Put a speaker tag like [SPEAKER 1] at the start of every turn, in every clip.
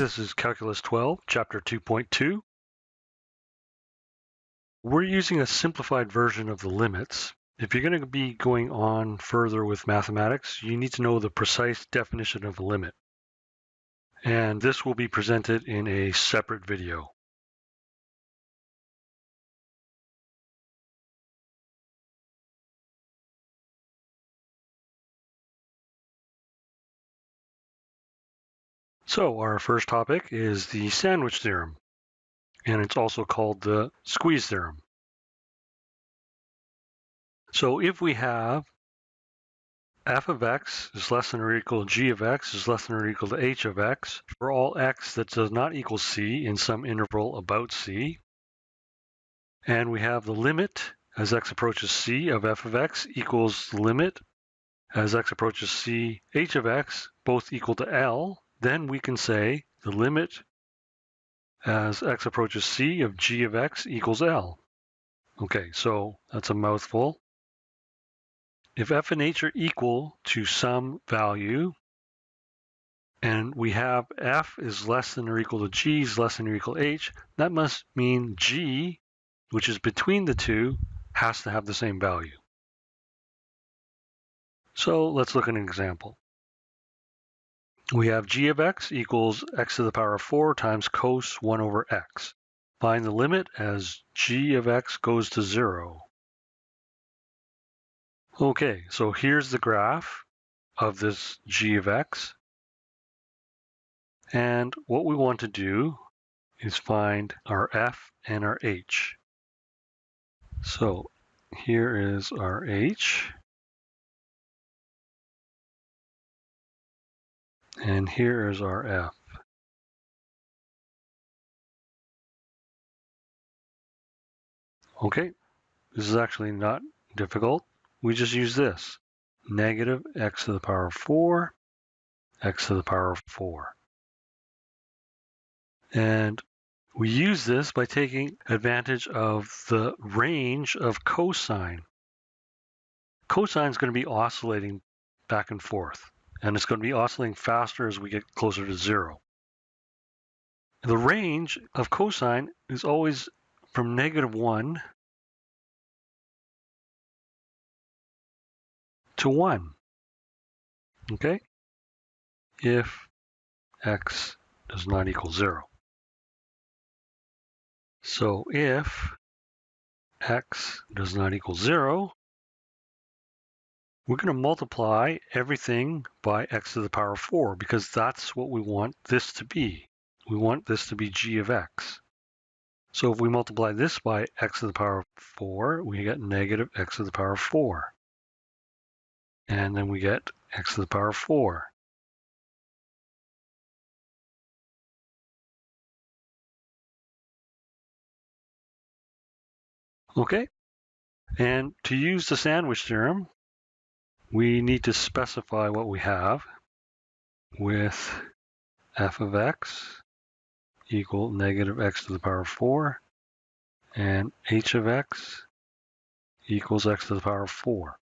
[SPEAKER 1] this is Calculus 12, Chapter 2.2. We're using a simplified version of the limits. If you're going to be going on further with mathematics, you need to know the precise definition of a limit. And this will be presented in a separate video. So our first topic is the Sandwich Theorem, and it's also called the Squeeze Theorem. So if we have f of x is less than or equal to g of x is less than or equal to h of x for all x that does not equal c in some interval about c, and we have the limit as x approaches c of f of x equals the limit as x approaches c h of x both equal to L, then we can say the limit as x approaches c of g of x equals L. Okay, so that's a mouthful. If f and h are equal to some value, and we have f is less than or equal to g is less than or equal to h, that must mean g, which is between the two, has to have the same value. So let's look at an example. We have g of x equals x to the power of 4 times cos 1 over x. Find the limit as g of x goes to 0. Okay, so here's the graph of this g of x. And what we want to do is find our f and our h. So here is our h. And here is our f. Okay, this is actually not difficult. We just use this. Negative x to the power of 4, x to the power of 4. And we use this by taking advantage of the range of cosine. Cosine is going to be oscillating back and forth, and it's going to be oscillating faster as we get closer to 0. The range of cosine is always from -1 to 1, okay? If x does not equal 0. So if x does not equal 0, we're going to multiply everything by x to the power of 4 because that's what we want this to be. We want this to be g of x. So if we multiply this by x to the power of 4, we get negative x to the power of 4. And then we get x to the power of 4. Okay, and to use the sandwich theorem, we need to specify what we have with f of x equal negative x to the power of 4 and h of x equals x to the power of 4.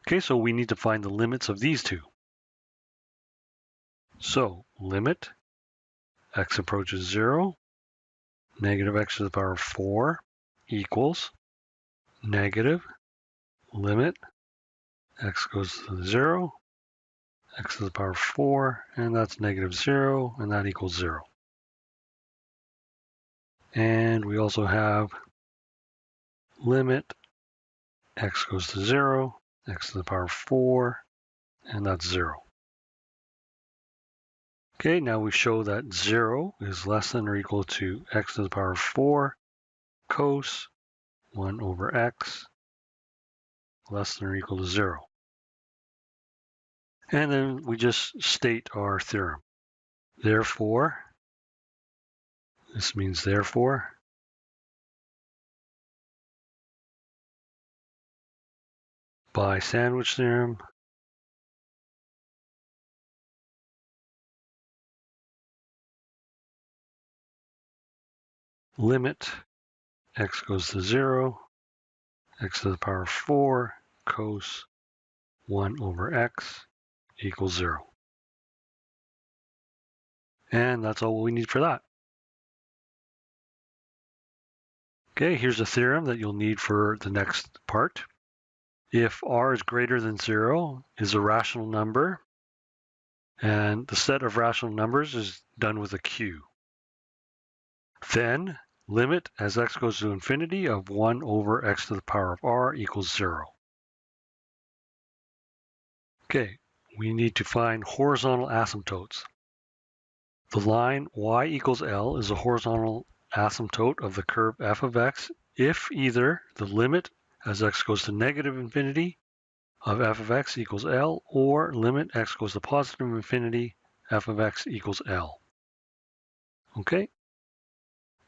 [SPEAKER 1] Okay, so we need to find the limits of these two. So limit x approaches 0, negative x to the power of 4 equals negative limit x goes to 0, x to the power of 4, and that's negative 0, and that equals 0. And we also have limit x goes to 0, x to the power of 4, and that's 0. Okay, now we show that 0 is less than or equal to x to the power of 4 cos 1 over x less than or equal to 0. And then we just state our theorem. Therefore, this means therefore, by sandwich theorem, limit x goes to 0, x to the power of 4 cos 1 over x equals 0. And that's all we need for that. Okay, here's a theorem that you'll need for the next part. If r is greater than 0 is a rational number, and the set of rational numbers is done with a q, then limit as x goes to infinity of 1 over x to the power of r equals 0. Okay, we need to find horizontal asymptotes. The line y equals L is a horizontal asymptote of the curve f of x if either the limit as x goes to negative infinity of f of x equals L or limit x goes to positive infinity f of x equals L. Okay,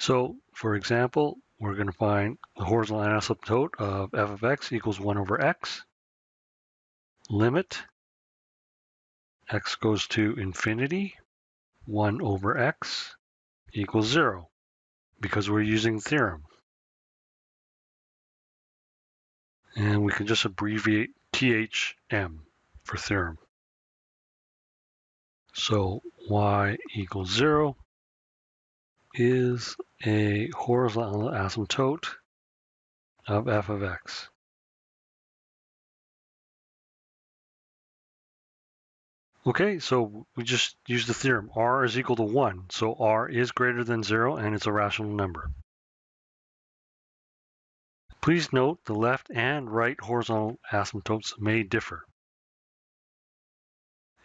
[SPEAKER 1] so for example, we're going to find the horizontal asymptote of f of x equals 1 over x. Limit x goes to infinity, 1 over x equals 0, because we're using the theorem. And we can just abbreviate THM for theorem. So y equals 0 is a horizontal asymptote of f of x. Okay, so we just use the theorem. R is equal to 1, so R is greater than 0 and it's a rational number. Please note the left and right horizontal asymptotes may differ.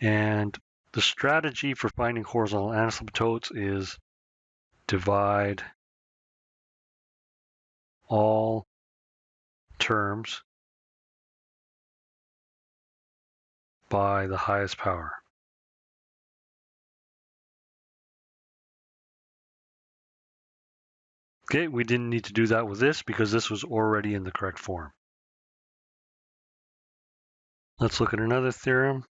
[SPEAKER 1] And the strategy for finding horizontal asymptotes is divide all terms by the highest power. Okay, we didn't need to do that with this because this was already in the correct form. Let's look at another theorem.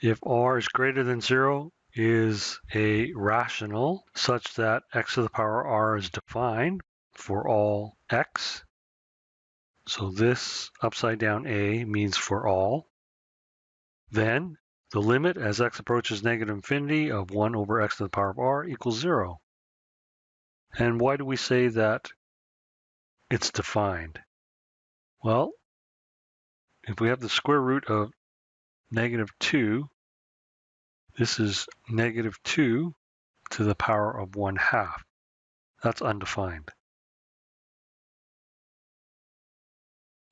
[SPEAKER 1] If r is greater than 0 is a rational such that x to the power r is defined for all x. So this upside down a means for all. Then the limit as x approaches negative infinity of 1 over x to the power of r equals 0. And why do we say that it's defined? Well, if we have the square root of negative 2, this is negative 2 to the power of 1/2. That's undefined.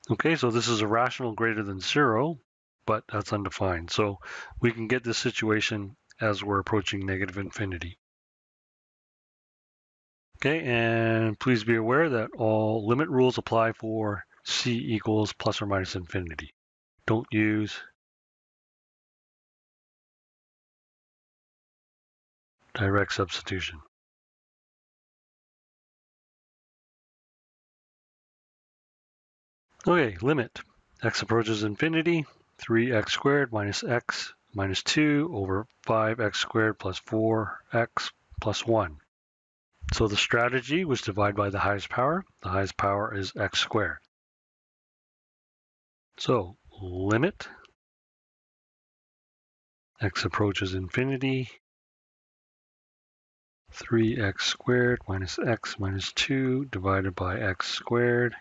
[SPEAKER 1] Okay, so this is a rational greater than 0, but that's undefined. So we can get this situation as we're approaching negative infinity. Okay, and please be aware that all limit rules apply for c equals plus or minus infinity. Don't use direct substitution. Okay, limit. X approaches infinity, 3x squared minus x minus 2 over 5x squared plus 4x plus 1. So the strategy was divide by the highest power. The highest power is x squared. So limit x approaches infinity, 3x squared minus x minus 2 divided by x squared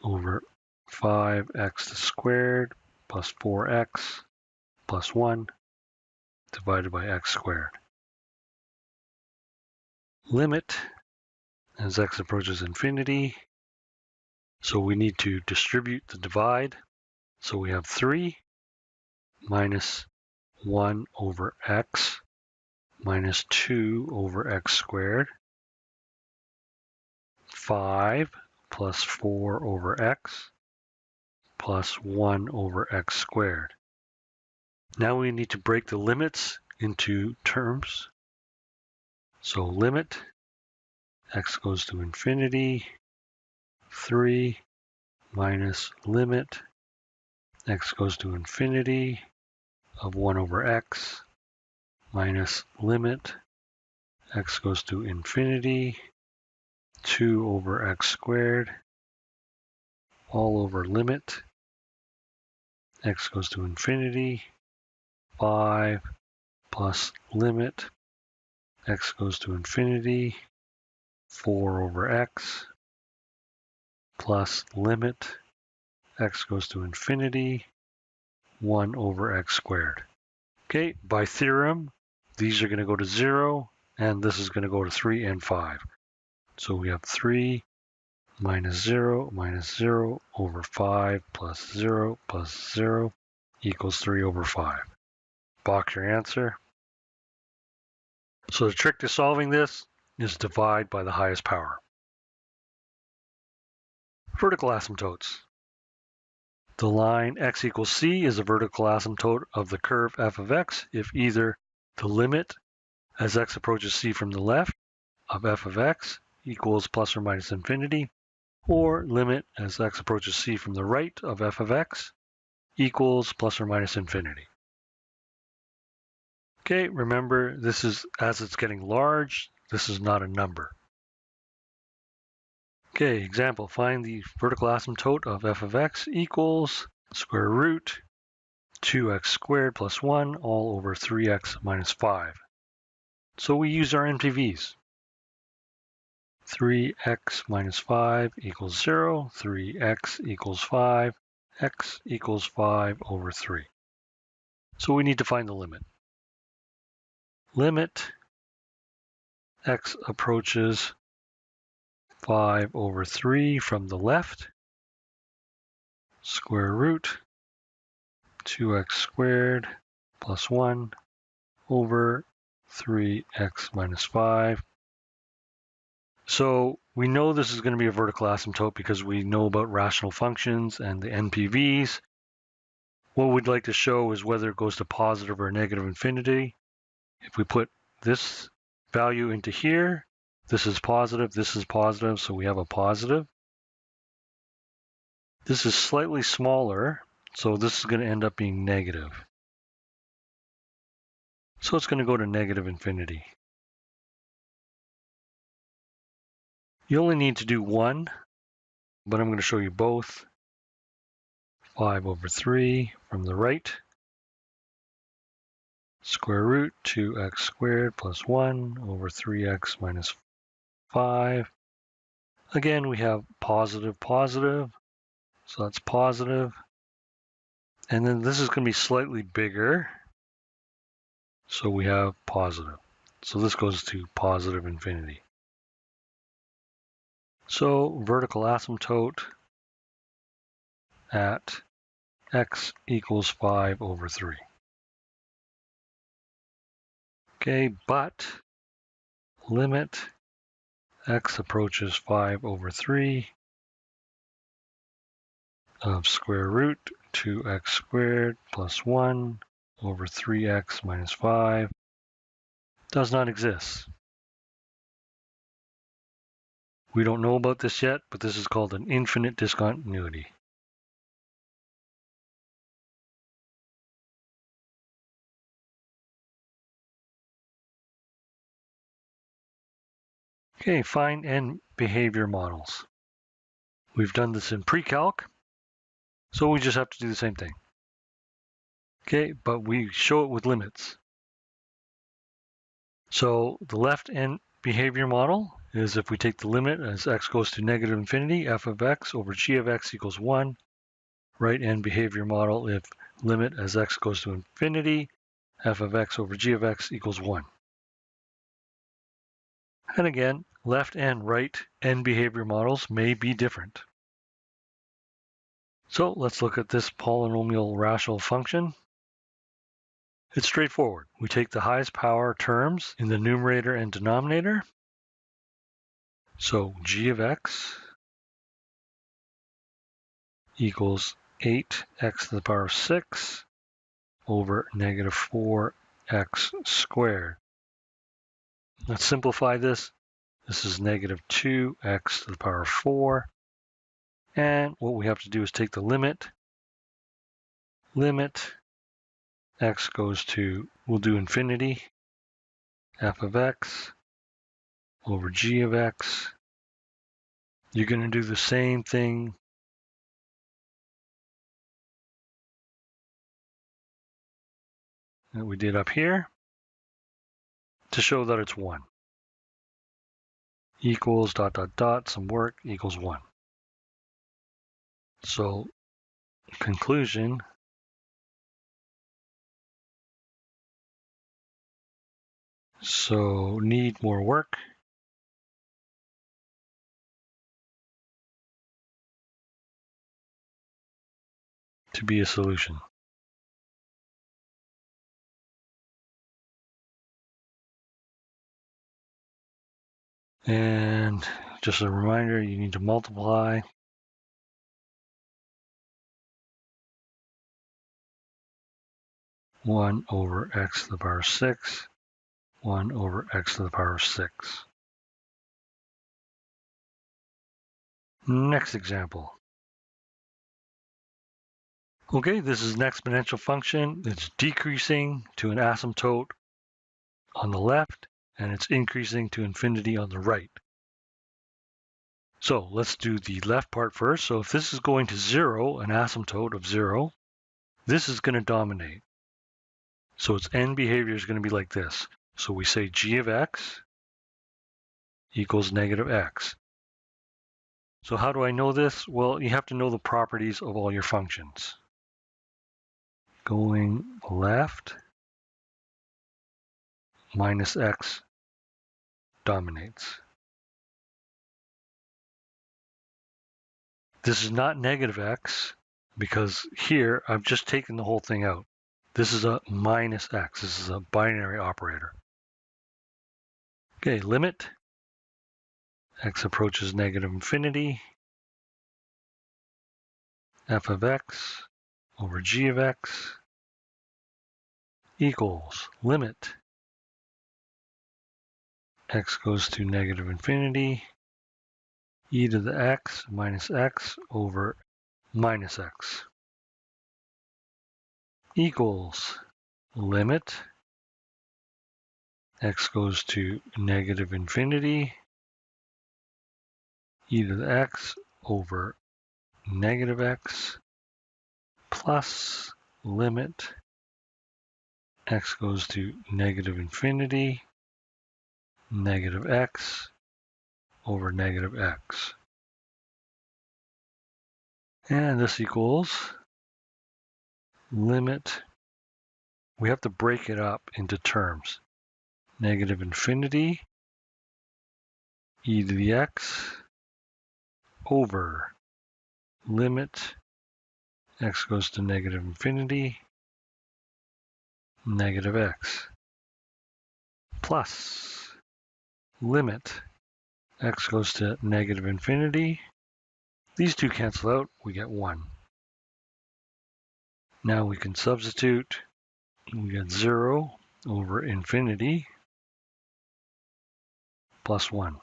[SPEAKER 1] over 5x squared plus 4x plus 1 divided by x squared. Limit as x approaches infinity. So we need to distribute the divide. So we have 3 minus 1 over x minus 2 over x squared, 5 plus 4 over x plus 1 over x squared. Now we need to break the limits into terms. So limit x goes to infinity, 3 minus limit x goes to infinity of 1 over x minus limit x goes to infinity, 2 over x squared, all over limit x goes to infinity, 5 plus limit x goes to infinity 4 over x plus limit x goes to infinity 1 over x squared. Okay, by theorem, these are going to go to 0, and this is going to go to 3 and 5. So we have 3 minus 0 over 5 plus 0 plus 0 equals 3 over 5. Box your answer. So the trick to solving this is divide by the highest power. Vertical asymptotes. The line x equals c is a vertical asymptote of the curve f of x if either the limit as x approaches c from the left of f of x equals plus or minus infinity, or limit as x approaches c from the right of f of x equals plus or minus infinity. Okay, remember this is as it's getting large, this is not a number. Okay, example, find the vertical asymptote of f of x equals square root 2x squared plus 1 all over 3x minus 5. So we use our NPVs. 3x minus 5 equals 0, 3x equals 5, x equals 5 over 3. So we need to find the limit. Limit x approaches 5 over 3 from the left, square root 2x squared plus 1 over 3x minus 5. So we know this is going to be a vertical asymptote because we know about rational functions and the NPVs. What we'd like to show is whether it goes to positive or negative infinity. If we put this value into here, this is positive, so we have a positive. This is slightly smaller, so this is going to end up being negative. So it's going to go to negative infinity. You only need to do one, but I'm going to show you both. 5 over 3 from the right. Square root 2x squared plus 1 over 3x minus 5. Again, we have positive, positive, so that's positive. And then this is going to be slightly bigger, so we have positive. So this goes to positive infinity. So vertical asymptote at x equals 5 over 3. Okay, but limit x approaches 5 over 3 of square root 2x squared plus 1 over 3x minus 5 does not exist. We don't know about this yet, but this is called an infinite discontinuity. Okay, find n behavior models. We've done this in pre-calc, so we just have to do the same thing. Okay, but we show it with limits. So the left n behavior model is if we take the limit as x goes to negative infinity, f of x over g of x equals 1. Right n behavior model if limit as x goes to infinity, f of x over g of x equals 1. And again, left and right n behavior models may be different. So let's look at this polynomial rational function. It's straightforward. We take the highest power terms in the numerator and denominator. So g of x equals 8x to the power of 6 over negative 4x squared. Let's simplify this. This is negative 2x to the power of 4. And what we have to do is take the limit. Limit x goes to, we'll do infinity, f of x over g of x. You're going to do the same thing that we did up here. to show that it's 1. Equals ... some work equals 1. So conclusion, so need more work. To be a solution. And just a reminder, you need to multiply one over x to the power 6, 1 over x to the power 6. Next example. Okay, this is an exponential function. It's decreasing to an asymptote on the left, and it's increasing to infinity on the right. So let's do the left part first. So if this is going to 0, an asymptote of 0, this is going to dominate. So its end behavior is going to be like this. So we say g of x equals negative x. So how do I know this? Well, you have to know the properties of all your functions. Going left, minus x dominates. This is not negative x, because here I've just taken the whole thing out. This is a minus x. This is a binary operator. Okay, limit. X approaches negative infinity. F of x over g of x equals limit. X goes to negative infinity. E to the x minus x over minus x equals limit. X goes to negative infinity. E to the x over negative x plus limit. X goes to negative infinity, negative x over negative x. And this equals limit. We have to break it up into terms. Negative infinity, e to the x over limit. X goes to negative infinity, negative x plus limit. X goes to negative infinity. These two cancel out, we get 1. Now we can substitute. We get 0 over infinity plus 1.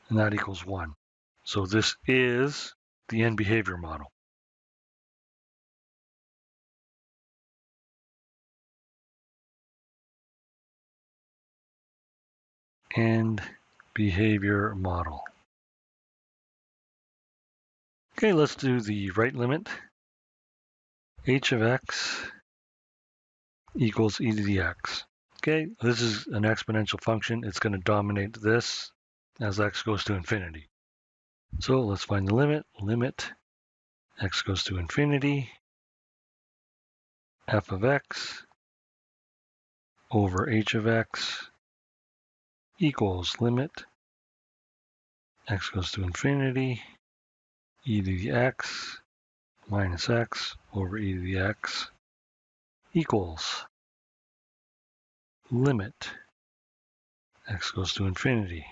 [SPEAKER 1] And that equals 1. So this is the end behavior model. End behavior model. Okay, let's do the right limit. H of x equals e to the x. Okay, this is an exponential function. It's going to dominate this as x goes to infinity. So let's find the limit. Limit x goes to infinity. F of x over h of x equals limit x goes to infinity. E to the x minus x over e to the x equals limit x goes to infinity.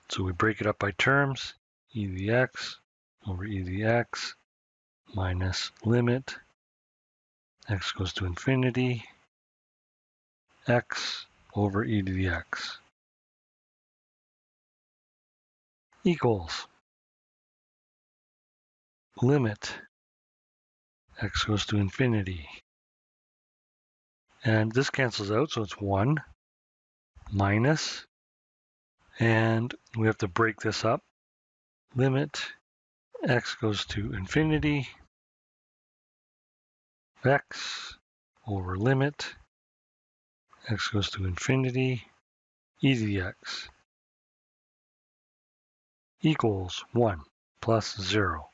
[SPEAKER 1] So we break it up by terms. E to the x over e to the x minus limit x goes to infinity x over e to the x equals limit x goes to infinity. And this cancels out, so it's 1 minus, and we have to break this up. Limit x goes to infinity x over limit x goes to infinity, e to the x equals 1 plus 0.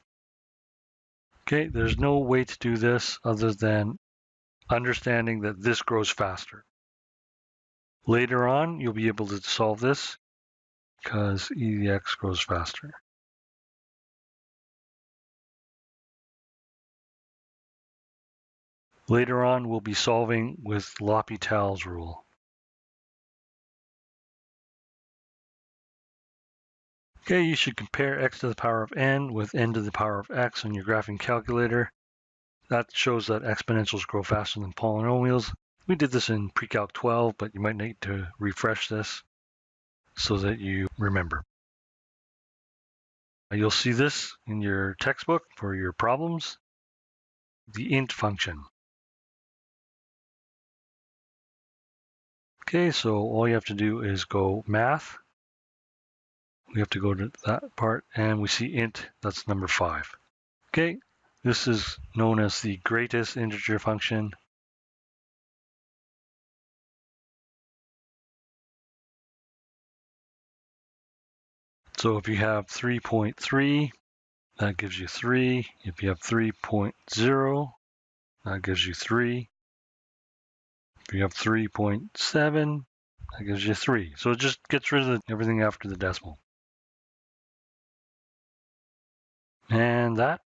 [SPEAKER 1] Okay, there's no way to do this other than understanding that this grows faster. Later on, you'll be able to solve this because e to the x grows faster. Later on, we'll be solving with L'Hopital's rule. Okay, you should compare x to the power of n with n to the power of x on your graphing calculator. That shows that exponentials grow faster than polynomials. We did this in pre-calc 12, but you might need to refresh this so that you remember. You'll see this in your textbook for your problems, the int function. Okay, so all you have to do is go math. We have to go to that part, and we see int, that's number 5. Okay, this is known as the greatest integer function. So if you have 3.3, that gives you 3. If you have 3.0, that gives you 3. If you have 3.7, that gives you 3. So it just gets rid of everything after the decimal. And that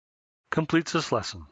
[SPEAKER 1] completes this lesson.